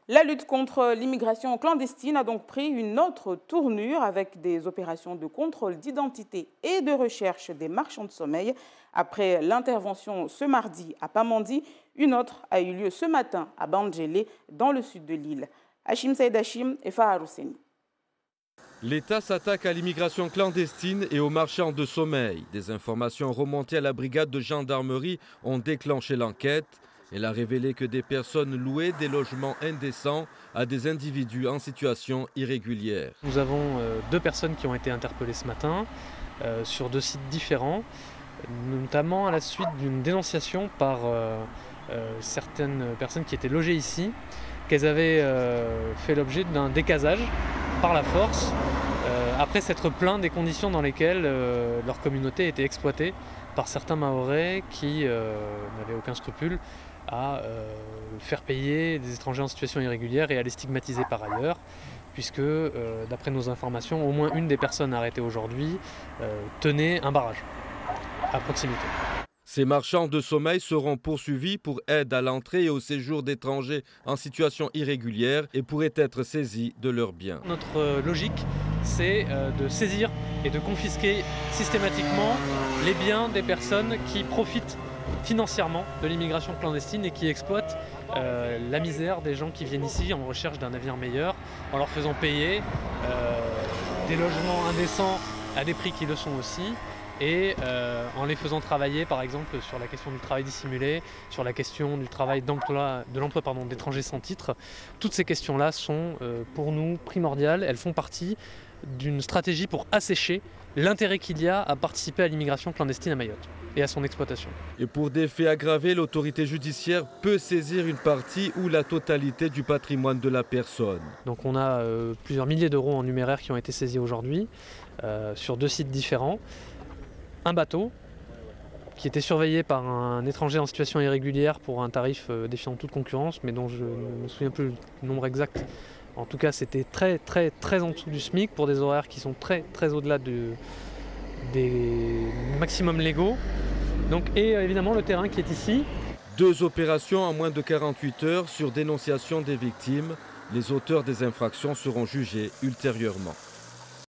La lutte contre l'immigration clandestine a donc pris une autre tournure avec des opérations de contrôle d'identité et de recherche des marchands de sommeil. Après l'intervention ce mardi à Pamandi, une autre a eu lieu ce matin à Bandjélé, dans le sud de l'île. Hachim Saïd Hachim et Farah Rousseni. L'État s'attaque à l'immigration clandestine et aux marchands de sommeil. Des informations remontées à la brigade de gendarmerie ont déclenché l'enquête. Elle a révélé que des personnes louaient des logements indécents à des individus en situation irrégulière. Nous avons deux personnes qui ont été interpellées ce matin sur deux sites différents, notamment à la suite d'une dénonciation par certaines personnes qui étaient logées ici, qu'elles avaient fait l'objet d'un décasage par la force, après s'être plaint des conditions dans lesquelles leur communauté était exploitée par certains Mahorais qui n'avaient aucun scrupule à faire payer des étrangers en situation irrégulière et à les stigmatiser par ailleurs, puisque d'après nos informations, au moins une des personnes arrêtées aujourd'hui tenait un barrage à proximité. Ces marchands de sommeil seront poursuivis pour aide à l'entrée et au séjour d'étrangers en situation irrégulière et pourraient être saisis de leurs biens. Notre logique, c'est de saisir et de confisquer systématiquement les biens des personnes qui profitent financièrement de l'immigration clandestine et qui exploitent la misère des gens qui viennent ici en recherche d'un avenir meilleur, en leur faisant payer des logements indécents à des prix qui le sont aussi, et en les faisant travailler par exemple sur la question du travail dissimulé, sur la question du travail de l'emploi d'étrangers sans titre. Toutes ces questions-là sont pour nous primordiales. Elles font partie d'une stratégie pour assécher l'intérêt qu'il y a à participer à l'immigration clandestine à Mayotte et à son exploitation. Et pour des faits aggravés, l'autorité judiciaire peut saisir une partie ou la totalité du patrimoine de la personne. Donc on a plusieurs milliers d'euros en numéraire qui ont été saisis aujourd'hui sur deux sites différents. Un bateau qui était surveillé par un étranger en situation irrégulière pour un tarif défiant toute concurrence, mais dont je ne me souviens plus le nombre exact. En tout cas, c'était très en dessous du SMIC pour des horaires qui sont très au-delà des maximums légaux. Donc, et évidemment le terrain qui est ici. 2 opérations en moins de 48 heures sur dénonciation des victimes. Les auteurs des infractions seront jugés ultérieurement.